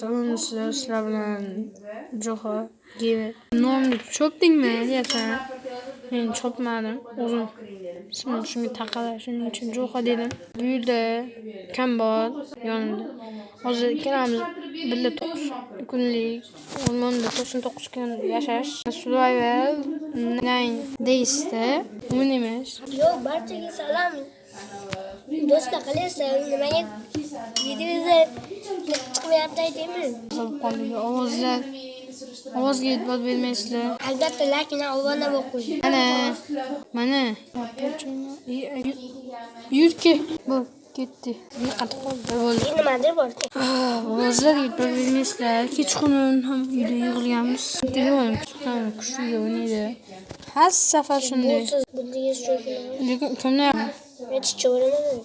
Salon sizlar bilan Jo'xa gibi. Nomni chopdingmi deyapsan? Men chopmadim. O'zim ismim shunga taqaladi. Shuning uchun Jo'xa dedim. Bu yerda kam bor yonimda. Hozir ikkalamiz birga 9 kunlik o'rmonda 99 kun yashash. Survival 9 days'da o'ynaymiz. Yo'q, barchaga salom. Do'stlar, qalaysiz? Nimaga videoda chiqmayapti aytaymi? Ovozga e'tibor bermaysizlar. Albatta, lakin obuna bo'lib qo'ying. Mana. Yurki. Bu ketdi. Qatib qoldi. Nimadir bor. Ovozlarga e'tibor bermaysizlar. Kechqurun ham uyda yig'ilganmiz. Telefonim kuchli o'ynaydi. Har safar shunday. Bunday stroke. Lekin kimni Yetishcha o'raman.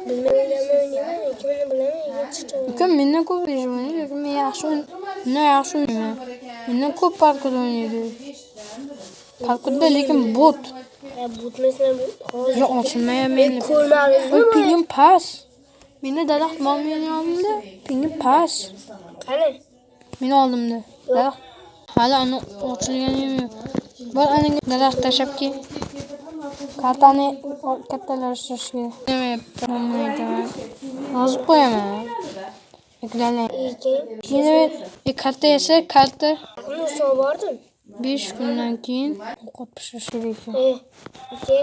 Bilmaganimni o'ynayman, kimni bilaman, yetishcha o'raman. Ukam mendan ko'p o'ynaydi, lekin men yaxshi o'ynayman. Mendan ko'p parkur o'ynaydi. Parkurda lekin bot. Botmasam hozir. Yo'q, ochilmayapti. Ko'rmadingizmi? Pingim pas. Meni daraxt meni oldimda. Pingim pas. Qani? Meni oldimda. Daraxt hali ani ochilgani yo'q. Bor ani daraxt tashlabki. Kartani kattalashtirishga demayapman. Yozib qo'yaman. Ekranga. Keyin karta esa karta. Uni bordim. 5 kundan keyin ovqat pishirish kerak ekan. Aka.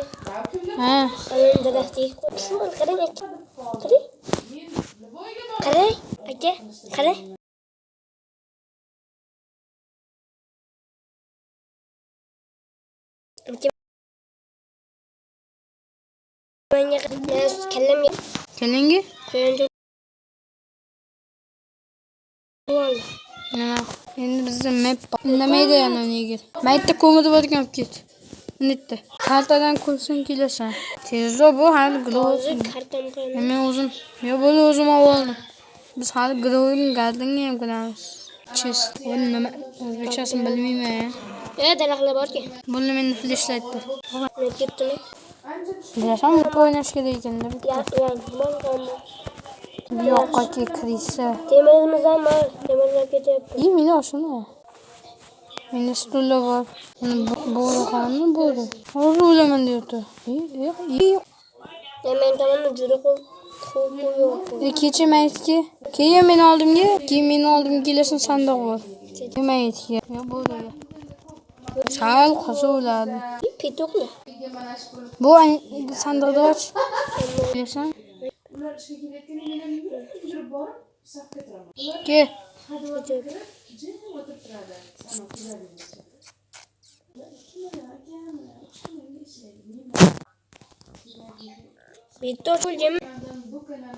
Ha. Qalam daraxtga qo'y. Shu qarang aka. Qarang. Qarang aka. Qarang. Menga Kallangi? qo'yincha. Nima? Endi bizda map indamaydi yana nega? Maytda ko'mir borgan olib ket. Netda. Kartadan ko'rsang kelasan. Tezroq bu hali hozir kartam qo'yaman. Men o'zim, yo bo'ldi o'zim oldim. Biz hali Growing Garden'ga ham qilamiz. Chest. Nima? O'zbekchasini bilmayman. Daraxtlar borki. Bo'ldi meni flashlaytdi. Men ketdimi? Bilasan, bu o'ynash kerak ekanda. Bu yoqqa kirsa. Temirimiz ham bor. Temirlar ketyapti. Meni oshuna. Meni stullar bor. Bo'g'irxonni bo'ldi. Hozir o'laman deyapti. Men tomonda juda qo'y. Kecha maytga. Keyin meni oldimga, kelasan sandiq bor. Maytga. Yo bo'ldi. Sal qo'zuvladi. Petuklar. Bu sandiqni och. Bilasan? Ular ishga kelayotganda meni kuttirib borib, safga turaman. Ke. Jim o'tirib turadi. Bitta o'lgan.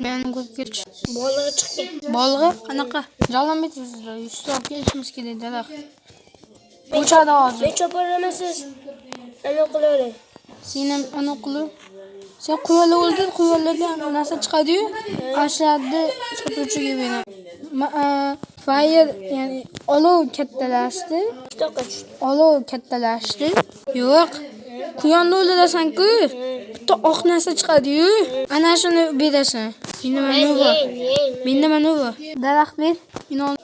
Men ko'p kech. Bolig'i chiqgan. Bolig'i qanaqa? Jalon metrda 100 ta kelishimiz kerak daraxt. O'chadi hozir. Men choparamasiz. Ana qilaver. Sen ham ana qilib. Sen quyonlar o'ldir, quyonlardan narsa chiqadi-yu, ashlarni sotuvchiga beraman. Fire, ya'ni olov kattalashdi. Olov kattalashdi. Yo'q. Quyonni o'ldirasan-ku, bitta oq narsa chiqadi-yu, ana shuni berasan. Menda mana bu. Daraxt ber. Meni ol.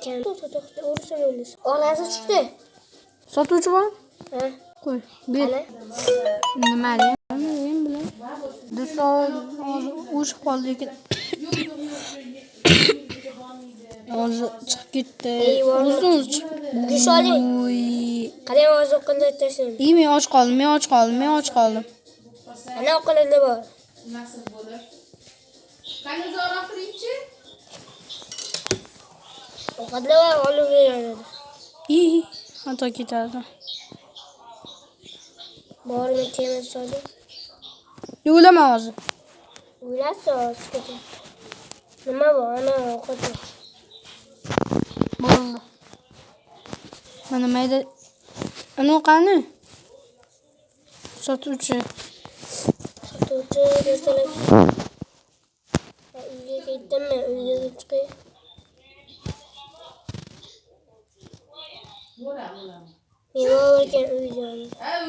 Onasi chiqdi. Sotuvchi bor? Ha. Qo'y, ber. Nima deyapman? Do'stlar, hozir o'shib qoldi lekin. Hozir chiqib ketdi. O'zimiz chiqib. Go'sholing. Qarang hozir qilib tashlab. Men och qoldim. Ana oqilada bor. Nasib bo'lar. Qani zo'roq qiling-chi? Oqilada olib beradi. Xato ketadi. Bormi temir solib. Yo'lama hozir. O'ylasiz. Nima bor? Ana o'qidi. Bo'ldi. Mana mayda. Ana qani? Sotuvchi desalar. Uyga ketdimmi? Uyga chiqay. Bo'laman. Nima bo'lgan uyda?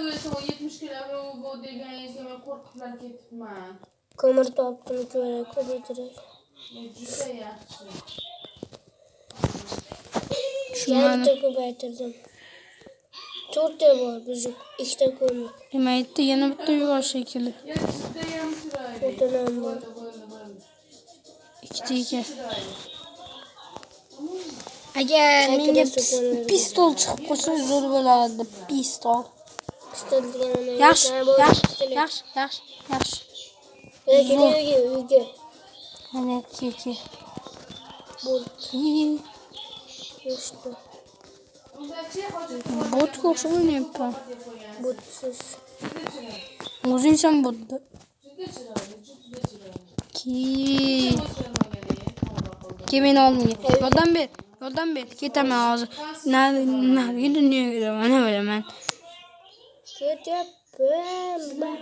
O'zi 70 kilo bu deganingizga men qo'rqib ketibman. Ko'mir topdim, ko'rak, ko'paytirib. Juda yaxshi. Tushunmadim. Yana ko'paytirdim. 4 ta bor, buzuk. 2 ta ko'mir. Demakda yana bitta yuqori shekilli. Ya judayam chiroyli. O'tinam bor. Ikkita ekan. Agar menga pistol chiqib qolsa zo'r bo'lardi. Pistol. Pistol degan nima? Yaxshi. Uyga. Mana keke. Bo'ldi. Yo'qdi. Bot ko'rsa o'ynayapman. Bo'tsiz. O'zingsan botda. Ke meni oldimga. Yordam ber. Ketaman hozir. Nariga dunyoga ketaman, mana bilaman. Ketyapman.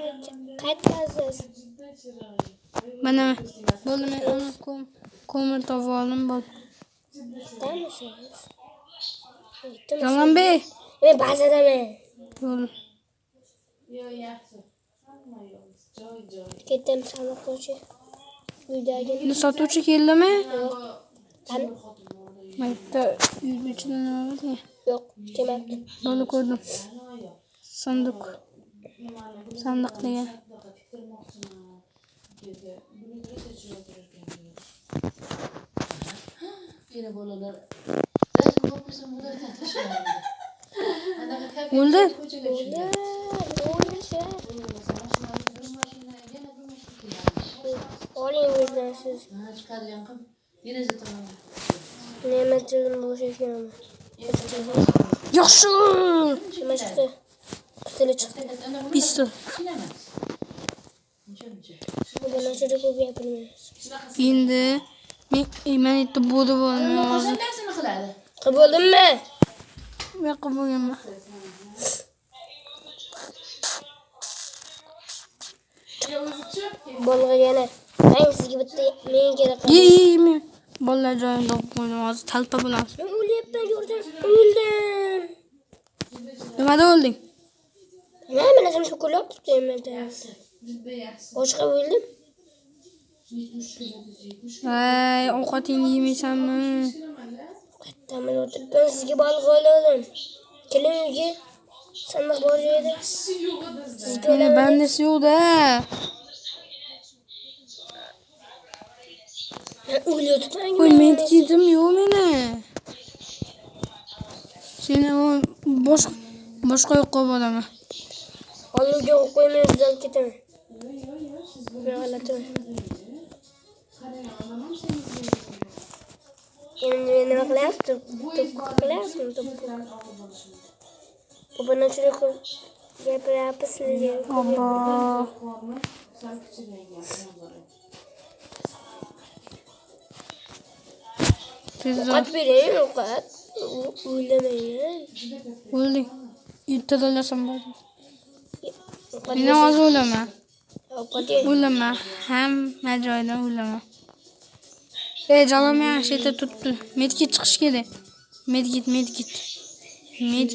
Qaytasiz. Mana bo'ldi, men uni ko'mir topib oldim. Tanisiz. Yolg'on ber. Men ba'zidaman. Bo'ldi. Yo, yaxshi. Hamma yo'q. Joy. Ketdim sanoqchi. Uydagi. Uni sotuvchi keldimi? Qani? Mayda uyning ichida nima bor? Yo'q, kelmabdi. Bo'ldi, ko'rdim. Sandiq degan. Yine bolalar. Bo'ldi. Oling o'zdan siz. Chiqadigan qilib deraza tomonga. Nima tilim bo'sh ekan. Yaxshi. Nima chiqdi? Pistol chiqdi. Pistol. Buni ochida ko'p gapirmaymiz. Endi men yerda bo'ldi bo'lmay hozir. Narsani qiladi. Qilib bo'ldimmi? Men qilib bo'lganman. Bo'lg'agani. Men sizga bitta men kerak. Men bolalar joyini topib qo'ydim hozir talpa bilan. Men o'lyapman, ko'rdim. O'ldim. Nimada o'lding? Nima nazim shokolad tutayman. Juda yaxshi. Boshqa o'ldim. 70 kilo. Ay, ovqatingni yemaysanmi? Qayerdaman o'tiribman, sizga baliq oldim. Keling uyga. Sandiq bor joyda. Meni bandasi yo'q-da. O'lyapman. Qo'y, men kidim yo'q meni. Seni boshqa yoqqa boraman. Oluvga qo'ymay uzalib ketaman. G'alati. Endi nima qilyapsiz? Buni shunday qilib gapiryapsiz sizga. Obbo. Ovqat bering, ovqat. O'ylamayman. O'lding. Yutadilasan bo'ldi. Meni hozir o'lama. Ovqat yeng. O'lama. Hamma joydan o'lama. Jalom yaxshi yerda turibdi. Medkit chiqish kerak. Medkit. Men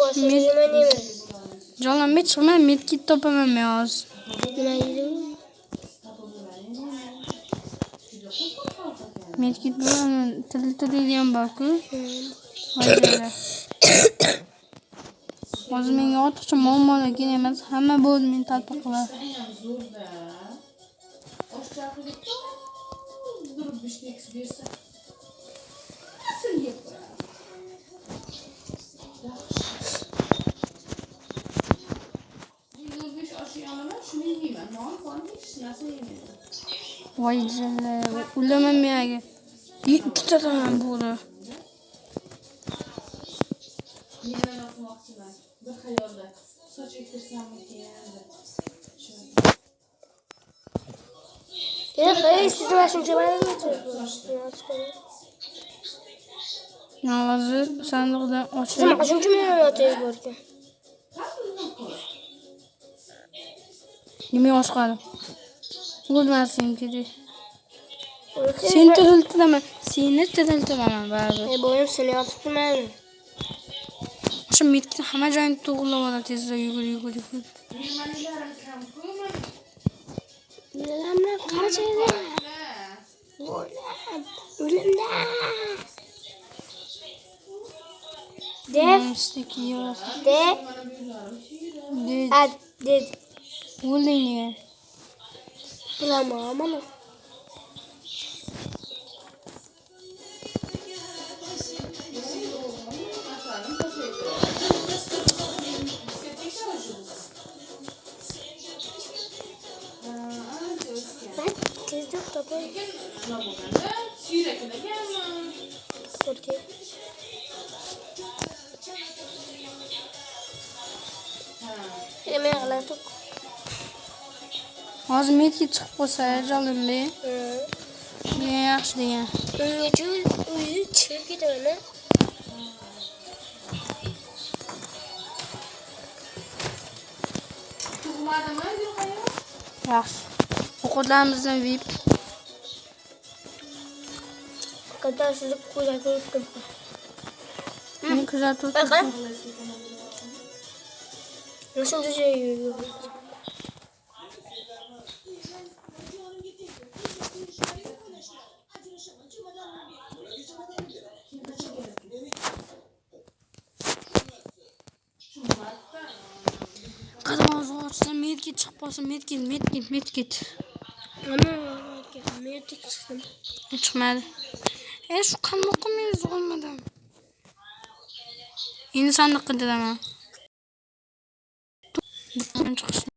boshqa nima deyman? Jalom chiqmay, medkit topaman men hozir. Nima deydi? Medkit bilan tiriltiradigan bor-ku. Hozir menga ortiqcha muammolar kerak emas. Hamma bo'ldi, men talpa qiladi. Durib bishkek bersa. Nasıl yapar? Yaxshi. 5 osh olaman, shuni yeyman. Non qon hech narsa yemayman. Voy jalla, o'laman men aga. Ikkita ham bo'ldi. Yana yoqmoqchiman. Bir xayolda soch ektirsammikan deb. Siz mana shuncha Hozir sandiqdan ochib. Nima shuncha meni otish bor ekan. Nima oshqadim? Bo'lmasin kerak. Seni tiriltiraman baribir. Bo'yim seni yotibman. O'sha medkit hamma joyini to'g'rilab oladi, tezda yugur. Nimalarni kam qo'yman. Nimalarni qaracha edi. Ölümde. Dev. Sticky yours. De. Did. Ad. Did. Holding you. Bulamam ama. Ben tezde tabi. Korkuyor. Yemeğe aladık. Hozir metga chiqib qolsa jolimda. Degan yaxshi degan. Ungacha o'zi chiqib ketadi. Yaxshi. Ovqatlarimizdan VIP. Kadar sizi kuzatib turibdi. Meni kuzatib Baqa. turibdi. Nasıl düzeliyor? Qadam hozir ochsam metga chiqib qolsa medkit. Ana, men tekishdim. Chiqmadi. Shu qandoqqa men olmadim. Endi sandiqqa diraman. Chiqishdi.